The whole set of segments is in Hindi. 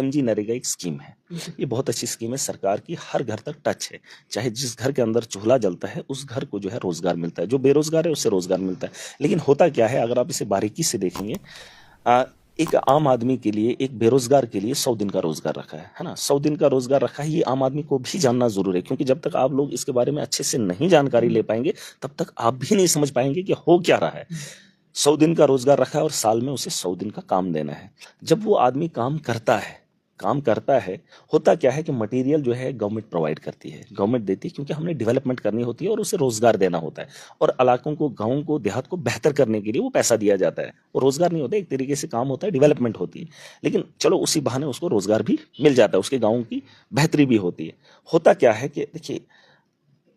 MG नरेगा एक स्कीम है, ये बहुत अच्छी स्कीम है सरकार की, हर घर तक टच है। चाहे जिस घर के अंदर चूल्हा जलता है उस घर को जो है रोजगार मिलता है, जो बेरोजगार है उससे रोजगार मिलता है। लेकिन होता क्या है, अगर आप इसे बारीकी से देखेंगे, एक आम आदमी के लिए, एक बेरोजगार के लिए 100 दिन का रोजगार रखा है ना, 100 दिन का रोजगार रखा है। ये आम आदमी को भी जानना जरूरी है, क्योंकि जब तक आप लोग इसके बारे में अच्छे से नहीं जानकारी ले पाएंगे तब तक आप भी नहीं समझ पाएंगे कि हो क्या रहा है। 100 दिन का रोजगार रखा है और साल में उसे 100 दिन का काम देना है। जब वो आदमी काम करता है, होता क्या है कि मटेरियल जो है गवर्नमेंट प्रोवाइड करती है, गवर्नमेंट देती है, क्योंकि हमने डेवलपमेंट करनी होती है और उसे रोजगार देना होता है। और इलाकों को, गाँव को, देहात को बेहतर करने के लिए वो पैसा दिया जाता है। वो रोजगार नहीं होता, एक तरीके से काम होता है, डेवलपमेंट होती है। लेकिन चलो उसी बहाने उसको रोजगार भी मिल जाता है, उसके गाँव की बेहतरी भी होती है। होता क्या है कि देखिए,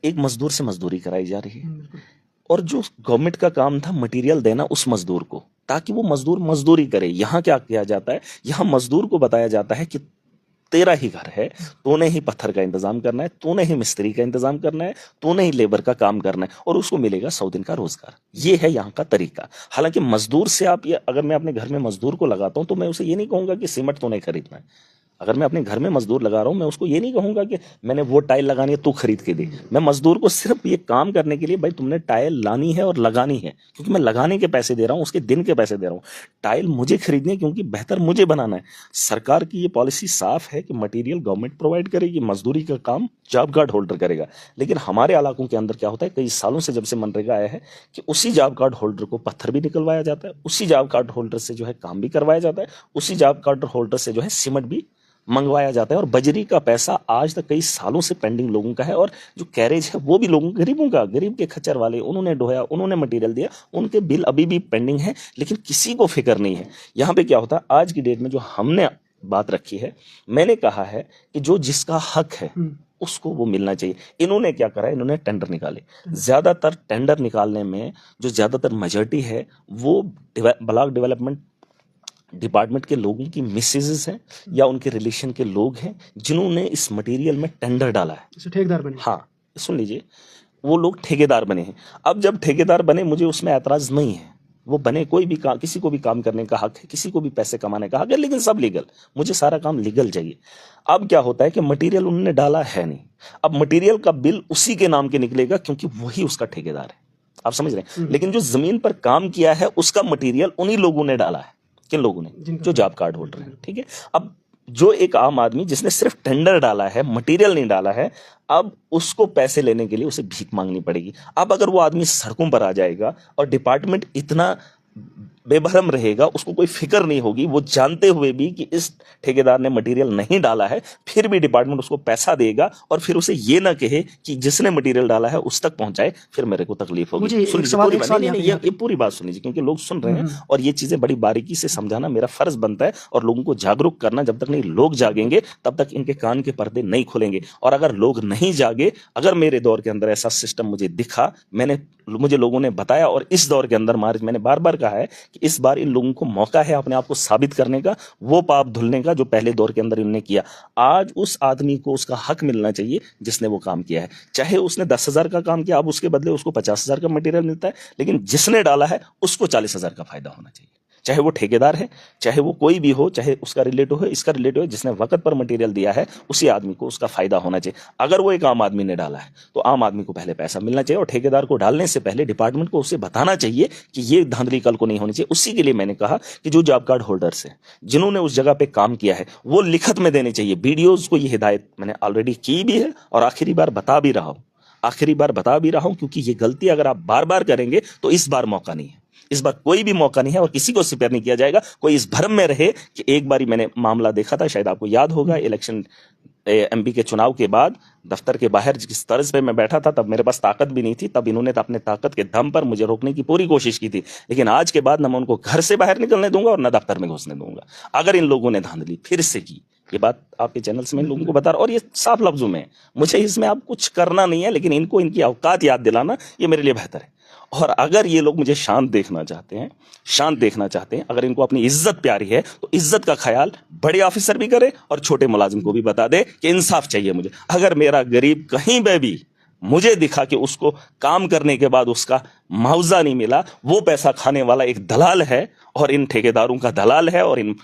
एक मजदूर से मजदूरी कराई जा रही है और जो गवर्नमेंट का काम था मटेरियल देना उस मजदूर को, ताकि वो मजदूर मजदूरी करे। यहाँ क्या किया जाता है, यहाँ मजदूर को बताया जाता है कि तेरा ही घर है, तूने ही पत्थर का इंतजाम करना है, तूने ही मिस्त्री का इंतजाम करना है, तूने ही लेबर का काम करना है, और उसको मिलेगा 100 दिन का रोजगार। ये है यहाँ का तरीका। हालांकि मजदूर से आप ये, अगर मैं अपने घर में मजदूर को लगाता हूं तो मैं उसे ये नहीं कहूंगा कि सीमेंट तूने खरीदना है। अगर मैं अपने घर में मजदूर लगा रहा हूं, मैं उसको ये नहीं कहूंगा कि मैंने वो टाइल लगानी है तू खरीद के दे। मैं मजदूर को सिर्फ ये काम करने के लिए, भाई तुमने टाइल लानी है और लगानी है, क्योंकि मैं लगाने के पैसे दे रहा हूं, उसके दिन के पैसे दे रहा हूं। टाइल मुझे खरीदनी है क्योंकि बेहतर मुझे बनाना है। सरकार की ये पॉलिसी साफ है कि मटेरियल गवर्नमेंट प्रोवाइड करेगी, मजदूरी का काम जॉब कार्ड होल्डर करेगा। लेकिन हमारे इलाकों के अंदर क्या होता है, कई सालों से जब से मनरेगा आया है, कि उसी जॉब कार्ड होल्डर को पत्थर भी निकलवाया जाता है, उसी जॉब कार्ड होल्डर से जो है काम भी करवाया जाता है, उसी जॉब कार्ड होल्डर से जो है सीमेंट भी मंगवाया जाता है। और बजरी का पैसा आज तक कई सालों से पेंडिंग लोगों का है, और जो कैरेज है वो भी लोगों, गरीबों का, गरीब के खच्चर वाले, उन्होंने ढोया, उन्होंने मटेरियल दिया, उनके बिल अभी भी पेंडिंग है, लेकिन किसी को फिक्र नहीं है। यहाँ पे क्या होता है, आज की डेट में जो हमने बात रखी है, मैंने कहा है कि जो जिसका हक है उसको वो मिलना चाहिए। इन्होंने क्या करा, इन्होंने टेंडर निकाले। ज्यादातर टेंडर निकालने में जो ज्यादातर मेजॉरिटी है वो ब्लॉक डेवलपमेंट डिपार्टमेंट के लोगों की मिसेजेस हैं या उनके रिलेशन के लोग हैं जिन्होंने इस मटेरियल में टेंडर डाला है। ठेकेदार बने। हाँ, सुन लीजिए, वो लोग ठेकेदार बने हैं। अब जब ठेकेदार बने, मुझे उसमें ऐतराज नहीं है, वो बने, कोई भी काम, किसी को भी काम करने का हक है, किसी को भी पैसे कमाने का हक है, लेकिन सब लीगल। मुझे सारा काम लीगल चाहिए। अब क्या होता है कि मटेरियल उन्होंने डाला है नहीं, अब मटेरियल का बिल उसी के नाम के निकलेगा क्योंकि वही उसका ठेकेदार है। आप समझ रहे हैं? लेकिन जो जमीन पर काम किया है उसका मटेरियल उन्हीं लोगों ने डाला है। किन लोगों ने? जो जॉब कार्ड होल्डर है। ठीक है। अब जो एक आम आदमी जिसने सिर्फ टेंडर डाला है, मटेरियल नहीं डाला है, अब उसको पैसे लेने के लिए उसे भीख मांगनी पड़ेगी। अब अगर वो आदमी सड़कों पर आ जाएगा और डिपार्टमेंट इतना बेभरम रहेगा, उसको कोई फिक्र नहीं होगी, वो जानते हुए भी कि इस ठेकेदार ने मटेरियल नहीं डाला है, फिर भी डिपार्टमेंट उसको पैसा देगा और फिर उसे ये ना कहे कि जिसने मटेरियल डाला है उस तक पहुंचाए, फिर मेरे को तकलीफ होगी। ये पूरी बात सुन लीजिए, क्योंकि लोग सुन रहे हैं और ये चीजें बड़ी बारीकी से समझाना मेरा फर्ज बनता है, और लोगों को जागरूक करना। जब तक नहीं लोग जागेंगे तब तक इनके कान के पर्दे नहीं खुलेंगे। और अगर लोग नहीं जागे, अगर मेरे दौर के अंदर ऐसा सिस्टम मुझे दिखा, मुझे लोगों ने बताया, और इस दौर के अंदर मैंने बार बार कहा है कि इस बार इन लोगों को मौका है अपने आप को साबित करने का, वो पाप धुलने का जो पहले दौर के अंदर इन्होंने किया। आज उस आदमी को उसका हक मिलना चाहिए जिसने वो काम किया है। चाहे उसने 10,000 का काम किया, अब उसके बदले उसको 50,000 का मटेरियल मिलता है, लेकिन जिसने डाला है उसको 40,000 का फायदा होना चाहिए। चाहे वो ठेकेदार है, चाहे वो कोई भी हो, चाहे उसका रिलेटिव हो, इसका रिलेटिव है, जिसने वक्त पर मटेरियल दिया है उसी आदमी को उसका फायदा होना चाहिए। अगर वो एक आम आदमी ने डाला है तो आम आदमी को पहले पैसा मिलना चाहिए, और ठेकेदार को डालने से पहले डिपार्टमेंट को उसे बताना चाहिए कि ये धांधली कल को नहीं होनी चाहिए। उसी के लिए मैंने कहा कि जो जॉब कार्ड होल्डर्स हैं, जिन्होंने उस जगह पे काम किया है, वो लिखत में देने चाहिए। वीडियोज को ये हिदायत मैंने ऑलरेडी की भी है और आखिरी बार बता भी रहा हूं, क्योंकि ये गलती अगर आप बार बार करेंगे तो इस बार मौका नहीं है। इस बार कोई भी मौका नहीं है और किसी को स्पेयर नहीं किया जाएगा। कोई इस भ्रम में रहे कि एक बारी मैंने मामला देखा था, शायद आपको याद होगा, इलेक्शन MP के चुनाव के बाद दफ्तर के बाहर जिस तर्ज पे मैं बैठा था, तब मेरे पास ताकत भी नहीं थी, तब इन्होंने अपने ताकत के दम पर मुझे रोकने की पूरी कोशिश की थी। लेकिन आज के बाद न मैं उनको घर से बाहर निकलने दूंगा और न दफ्तर में घुसने दूंगा। अगर इन लोगों ने धांधली फिर से की, ये बात आपके चैनल से मैं लोगों को बता रहा हूं, और ये साफ लफ्जों में, मुझे इसमें आप कुछ करना नहीं है, लेकिन इनको इनकी औकात याद दिलाना ये मेरे लिए बेहतर है। और अगर ये लोग मुझे शांत देखना चाहते हैं, अगर इनको अपनी इज्जत प्यारी है, तो इज्जत का ख्याल बड़े ऑफिसर भी करे और छोटे मुलाजिम को भी बता दे कि इंसाफ चाहिए मुझे। अगर मेरा गरीब कहीं पे भी मुझे दिखा कि उसको काम करने के बाद उसका मुआवजा नहीं मिला, वो पैसा खाने वाला एक दलाल है, और इन ठेकेदारों का दलाल है, और इन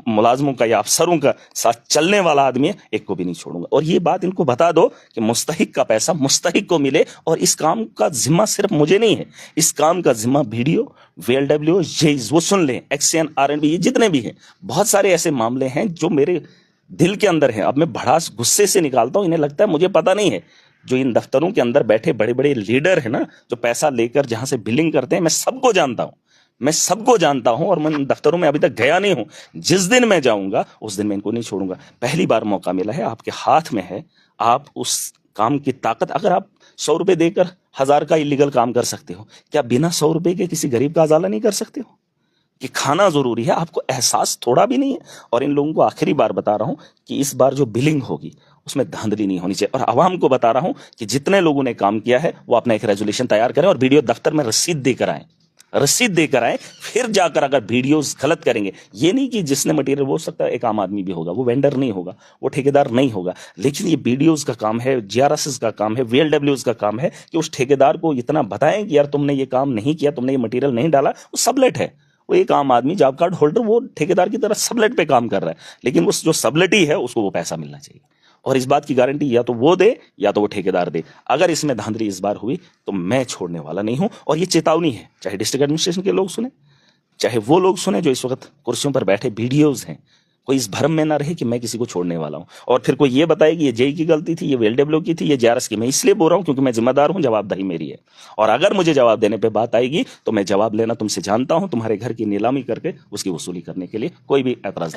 मुलाजमों का या अफसरों का साथ चलने वाला आदमी है, एक को भी नहीं छोड़ूंगा। और ये बात इनको बता दो कि मुस्तहिक का पैसा मुस्तहिक को मिले, और इस काम का जिम्मा सिर्फ मुझे नहीं है, इस काम का जिम्मा BDO, VLWO, जेईज, वो सुन लें, XCN, RNB, ये जितने भी हैं, बहुत सारे ऐसे मामले हैं जो मेरे दिल के अंदर हैं। अब मैं भड़ास गुस्से से निकालता हूं, इन्हें लगता है मुझे पता नहीं है। जो इन दफ्तरों के अंदर बैठे बड़े बड़े लीडर हैं ना, जो पैसा लेकर जहां से बिलिंग करते हैं, मैं सबको जानता हूं, मैं सबको जानता हूं, और मैं इन दफ्तरों में अभी तक गया नहीं हूं। जिस दिन मैं जाऊंगा उस दिन मैं इनको नहीं छोड़ूंगा। पहली बार मौका मिला है, आपके हाथ में है, आप उस काम की ताकत, अगर आप 100 रुपए देकर 1000 का इलीगल काम कर सकते हो, क्या बिना 100 रुपए के किसी गरीब का उजाला नहीं कर सकते हो? कि खाना जरूरी है, आपको एहसास थोड़ा भी नहीं है। और इन लोगों को आखिरी बार बता रहा हूं कि इस बार जो बिलिंग होगी उसमें धांधली नहीं होनी चाहिए। और आवाम को बता रहा हूं कि जितने लोगों ने काम किया है वो अपना एक रेजोल्यूशन तैयार करें और BDO दफ्तर में रसीद देकर आए, रसीद देकर आए, फिर जाकर अगर BDOs गलत करेंगे, ये नहीं कि जिसने मटेरियल, वो सकता है एक आम आदमी भी होगा, वो वेंडर नहीं होगा, वो ठेकेदार नहीं होगा, लेकिन ये BDOs का काम है, GRSs का काम है, VLWs का काम है कि उस ठेकेदार को इतना बताएं कि यार तुमने ये काम नहीं किया, तुमने ये मटेरियल नहीं डाला। वो सबलेट है, वो एक आम आदमी जॉब कार्ड होल्डर, वो ठेकेदार की तरह सबलेट पे काम कर रहा है, लेकिन उस जो सबलेटी है उसको वो पैसा मिलना चाहिए। और इस बात की गारंटी या तो वो दे या तो वो ठेकेदार दे। अगर इसमें धांधली इस बार हुई तो मैं छोड़ने वाला नहीं हूं। और ये चेतावनी है, चाहे डिस्ट्रिक्ट एडमिनिस्ट्रेशन के लोग सुने, चाहे वो लोग सुने जो इस वक्त कुर्सियों पर बैठे BDOs हैं, कोई इस भ्रम में ना रहे कि मैं किसी को छोड़ने वाला हूं। और फिर कोई ये बताए कि ये जेई की गलती थी, ये VLWO की थी, ये JRS की। मैं इसलिए बोल रहा हूं क्योंकि मैं जिम्मेदार हूं, जवाबदारी मेरी है। और अगर मुझे जवाब देने पे बात आएगी तो मैं जवाब लेना तुमसे जानता हूं। तुम्हारे घर की नीलामी करके उसकी वसूली करने के लिए कोई भी ऐतराज